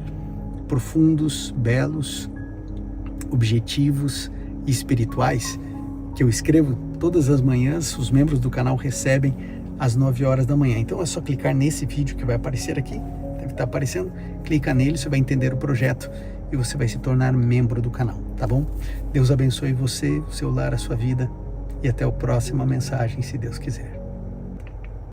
profundos, belos, objetivos e espirituais, que eu escrevo todas as manhãs, os membros do canal recebem às 9 horas da manhã. Então é só clicar nesse vídeo que vai aparecer aqui, deve estar aparecendo, clica nele, você vai entender o projeto e você vai se tornar membro do canal, tá bom? Deus abençoe você, o seu lar, a sua vida, e até a próxima mensagem, se Deus quiser.